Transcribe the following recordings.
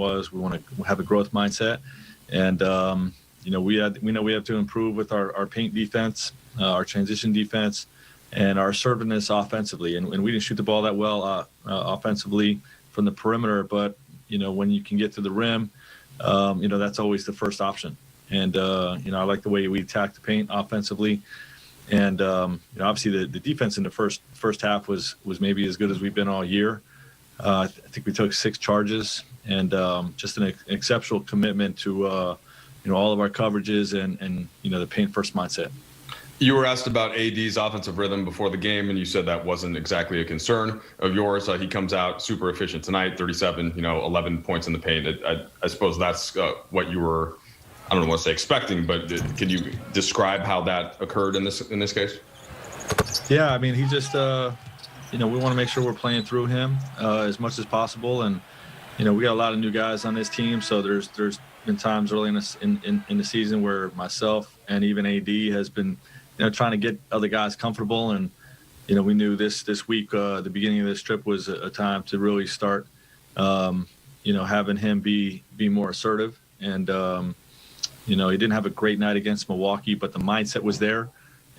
was. We want to have a growth mindset, and we know we have to improve with our paint defense, our transition defense, and our assertiveness offensively. And we didn't shoot the ball that well offensively from the perimeter, but when you can get to the rim, that's always the first option. And I like the way we attack the paint offensively. And obviously the defense in the first half was maybe as good as we've been all year. I think we took 6 charges, and just an exceptional commitment to all of our coverages and the paint first mindset. You were asked about AD's offensive rhythm before the game, and you said that wasn't exactly a concern of yours. He comes out super efficient tonight, 37, 11 points in the paint. I suppose that's what you were, I don't want to say expecting, but can you describe how that occurred in this case? Yeah, I mean, he just, we want to make sure we're playing through him as much as possible, and we got a lot of new guys on this team, so there's been times early in the season where myself and even AD has been trying to get other guys comfortable, and we knew this week, the beginning of this trip was a time to really start, having him be more assertive, and he didn't have a great night against Milwaukee, but the mindset was there,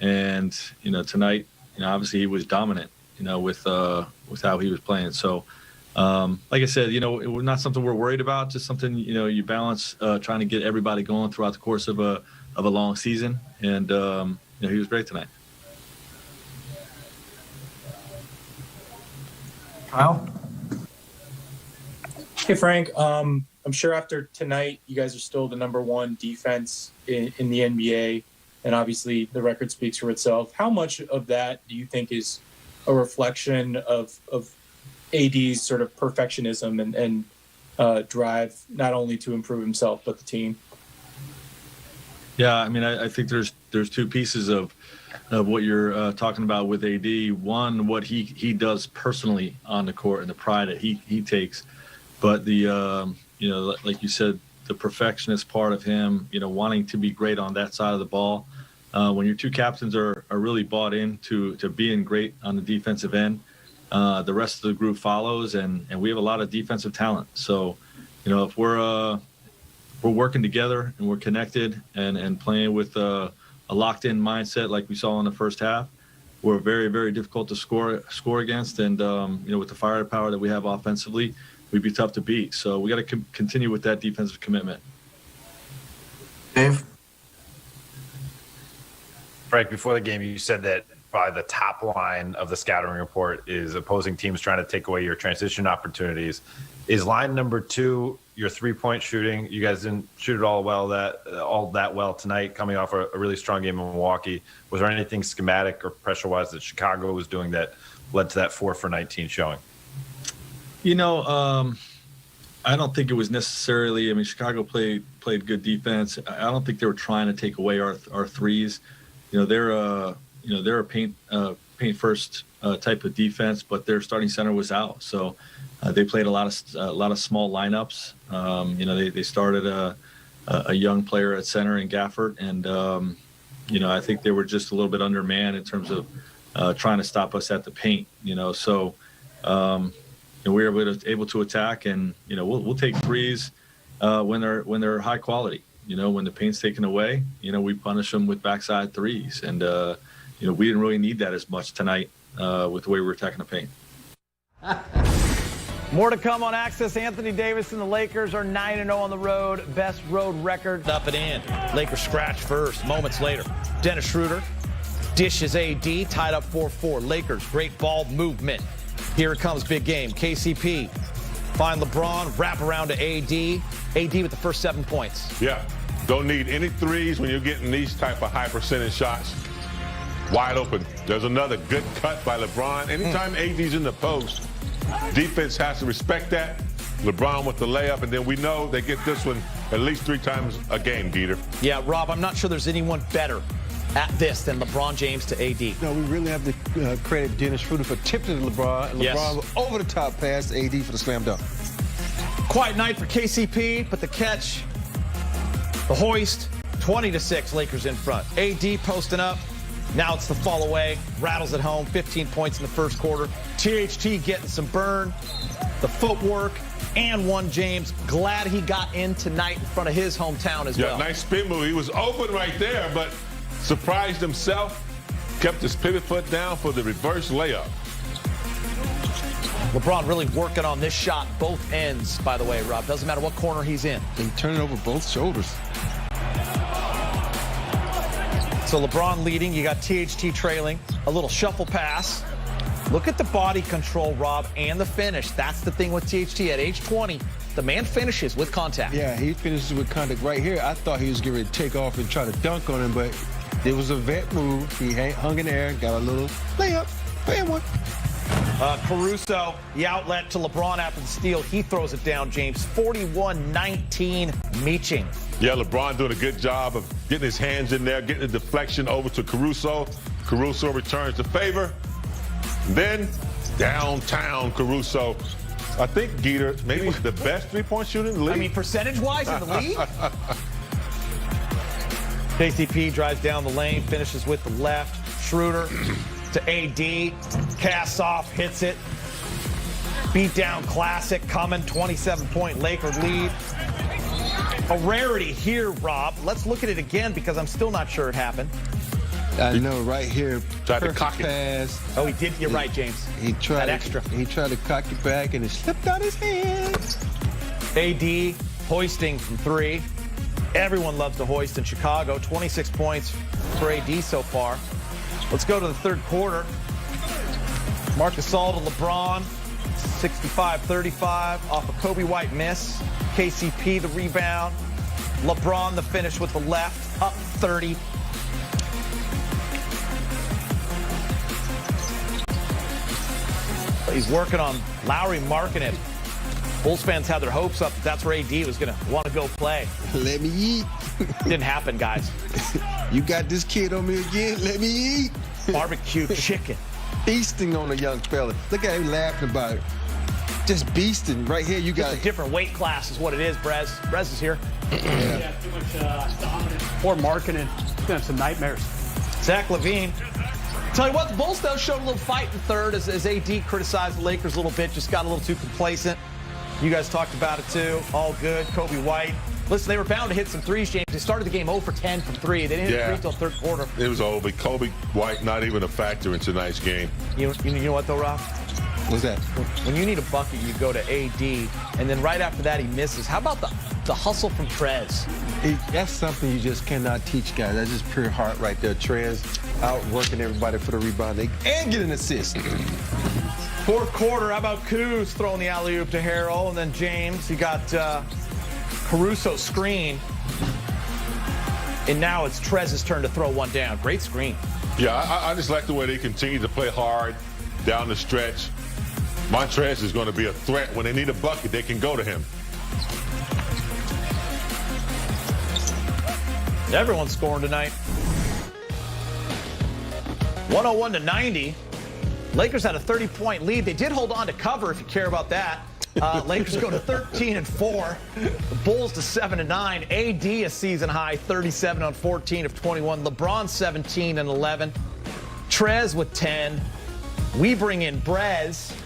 and tonight, obviously he was dominant, with how he was playing. So, like I said, it was not something we're worried about, just something you balance, trying to get everybody going throughout the course of a long season, and he was great tonight. Kyle? Hey, Frank. I'm sure after tonight, you guys are still the #1 defense in the NBA, and obviously the record speaks for itself. How much of that do you think is a reflection of AD's sort of perfectionism and drive, not only to improve himself but the team? Yeah, I mean, I think there's 2 pieces of what you're talking about with AD. One, what he does personally on the court and the pride that he takes, but the like you said, the perfectionist part of him, wanting to be great on that side of the ball. When your 2 captains are really bought in to being great on the defensive end, the rest of the group follows, and we have a lot of defensive talent. So, if we're working together and we're connected and playing with a locked-in mindset like we saw in the first half, we're very, very difficult to score against. And with the firepower that we have offensively, we'd be tough to beat. So we got to continue with that defensive commitment. Dave? Frank, before the game, you said that probably the top line of the scouting report is opposing teams trying to take away your transition opportunities. Is line number 2 your 3-point shooting? You guys didn't shoot it all that well tonight, coming off a really strong game in Milwaukee. Was there anything schematic or pressure-wise that Chicago was doing that led to that 4 for 19 showing? I don't think it was necessarily. I mean, Chicago played good defense. I don't think they were trying to take away our threes. They're a paint first type of defense, but their starting center was out, so they played a lot of small lineups. They started a young player at center in Gafford, and I think they were just a little bit undermanned in terms of trying to stop us at the paint. So we were able to attack, and we'll take threes when they're high quality. When the paint's taken away, we punish them with backside threes, and we didn't really need that as much tonight with the way we were attacking the paint. More to come on Access. Anthony Davis and the Lakers are 9-0 on the road. Best road record. Up and in. Lakers scratch first. Moments later, Dennis Schroeder dishes AD, tied up 4-4. Lakers, great ball movement. Here it comes, big game. KCP, find LeBron, wrap around to AD. AD with the first 7 points. Yeah, don't need any threes when you're getting these type of high percentage shots. Wide open. There's another good cut by LeBron. Anytime AD's in the post, defense has to respect that. LeBron with the layup, and then we know they get this one at least 3 times a game, Dieter. Yeah, Rob, I'm not sure there's anyone better at this than LeBron James to AD. No, we really have to credit Dennis Schroeder for tipping to LeBron. And LeBron over the top pass to AD for the slam dunk. Quiet night for KCP, but the catch, the hoist, 20-6, Lakers in front. AD posting up. Now it's the fall away. Rattles at home, 15 points in the first quarter, THT getting some burn, the footwork, and one James. Glad he got in tonight in front of his hometown as well. Yeah, nice spin move. He was open right there, but surprised himself. Kept his pivot foot down for the reverse layup. LeBron really working on this shot both ends, by the way, Rob. Doesn't matter what corner he's in. And turn it over both shoulders. So LeBron leading. You got THT trailing. A little shuffle pass. Look at the body control, Rob, and the finish. That's the thing with THT. At age 20, the man finishes with contact. Yeah, he finishes with contact right here. I thought he was getting ready to take off and try to dunk on him, but it was a vet move. He hung in there, got a little layup. Bam one. Caruso, the outlet to LeBron after the steal. He throws it down, James. 41-19 Meeching. Yeah, LeBron doing a good job of getting his hands in there, getting the deflection over to Caruso. Caruso returns the favor. Then downtown Caruso. I think Geeter, maybe the best three-point shooter in the league. I mean, percentage-wise in the league? KCP drives down the lane, finishes with the left. Schroeder to AD, casts off, hits it. Beat down classic coming, 27-point Laker lead. A rarity here, Rob. Let's look at it again because I'm still not sure it happened. I know, right here. Tried to cock it. Pass. Oh, he did. You're right, James. He tried that extra. He tried to cock it back, and it slipped out his hand. AD hoisting from three. Everyone loves to hoist in Chicago. 26 points for AD so far. Let's go to the third quarter. Marc Gasol to LeBron. 65-35 off a Kobe White miss. KCP the rebound. LeBron the finish with the left. Up 30. He's working on Lowry marking it. Bulls fans had their hopes up that that's where AD was going to want to go play. Let me eat. Didn't happen, guys. You got this kid on me again? Let me eat. Barbecue chicken. Feasting on a young fella. Look at him laughing about it. Just beasting. Right here, you got Just a different weight class is what it is, Brez. Brez is here. Yeah, too much dominant. Poor marketing. It's going to have some nightmares. Zach LaVine. Tell you what, the Bulls, though, showed a little fight in third as AD criticized the Lakers a little bit, just got a little too complacent. You guys talked about it, too. All good. Kobe White. Listen, they were bound to hit some threes, James. They started the game 0 for 10 from three. They didn't hit a three until third quarter. It was over. Kobe White not even a factor in tonight's game. You know what, though, Rob? What's that? When you need a bucket, you go to AD, and then right after that, he misses. How about the hustle from Trez? That's something you just cannot teach, guys. That's just pure heart right there. Trez out working everybody for the rebound and get an assist. Fourth quarter, how about Kuz throwing the alley-oop to Harrell, and then James. You got Caruso screen, and now it's Trez's turn to throw one down. Great screen. Yeah, I just like the way they continue to play hard down the stretch. Montrez is going to be a threat. When they need a bucket, they can go to him. Everyone's scoring tonight. 101-90. Lakers had a 30-point lead. They did hold on to cover, if you care about that. Lakers go to 13-4. The Bulls to 7-9. AD a season high, 37 on 14 of 21. LeBron 17 and 11. Trez with 10. We bring in Brez.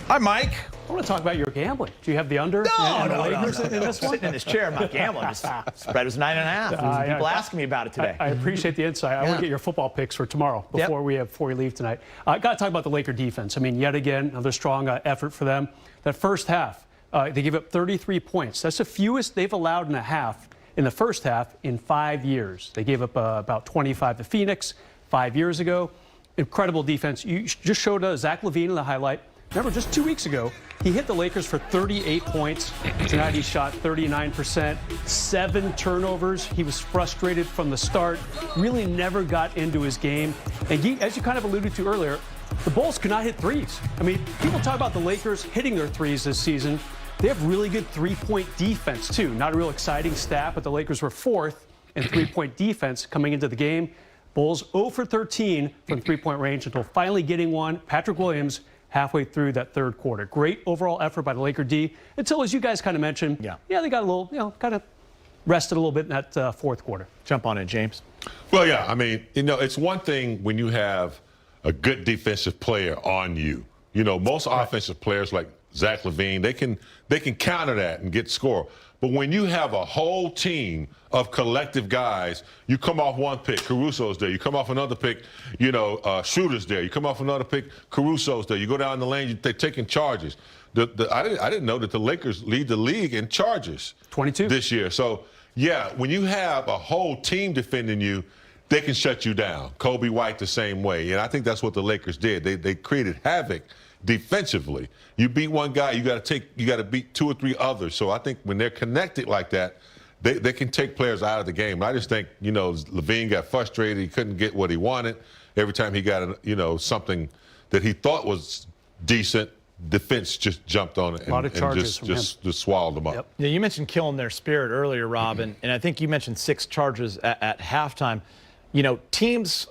Hi, Mike. I want to talk about your gambling. Do you have the under and the Lakers in this one? Sitting in this chair, I'm not gambling. Just spread was 9.5. People asking me about it today. I appreciate the insight. I want to get your football picks for tomorrow before we leave tonight. I got to talk about the Laker defense. I mean, yet again, another strong effort for them. That first half, they gave up 33 points. That's the fewest they've allowed in a half in the first half in 5 years. They gave up about 25 to Phoenix 5 years ago. Incredible defense. You just showed Zach LaVine in the highlight. Remember, just 2 weeks ago, he hit the Lakers for 38 points. Tonight he shot 39%, 7 turnovers. He was frustrated from the start, really never got into his game. And as you kind of alluded to earlier, the Bulls could not hit threes. I mean, people talk about the Lakers hitting their threes this season. They have really good three-point defense, too. Not a real exciting stat, but the Lakers were 4th in three-point defense coming into the game. Bulls 0 for 13 from three-point range until finally getting one. Patrick Williams halfway through that third quarter. Great overall effort by the Laker D until, as you guys kind of mentioned, they got a little, kind of rested a little bit in that fourth quarter. Jump on it, James. Well, yeah, I mean, it's one thing when you have a good defensive player on you. You know, most offensive players like Zach LaVine, they can counter that and get score. But when you have a whole team of collective guys, you come off one pick, Caruso's there. You come off another pick, Schroeder's there. You come off another pick, Caruso's there. You go down the lane, they're taking charges. I didn't know that the Lakers lead the league in charges 22 this year. So, yeah, when you have a whole team defending you, they can shut you down. Kobe White the same way. And I think that's what the Lakers did. They created havoc defensively. You beat one guy, you got to beat 2 or 3 others. So I think when they're connected like that, they can take players out of the game. I just think, LaVine got frustrated. He couldn't get what he wanted. Every time he got, something that he thought was decent, defense just jumped on it and just swallowed them up. Yep. Yeah, you mentioned killing their spirit earlier, Rob, and I think you mentioned 6 charges at halftime. Teams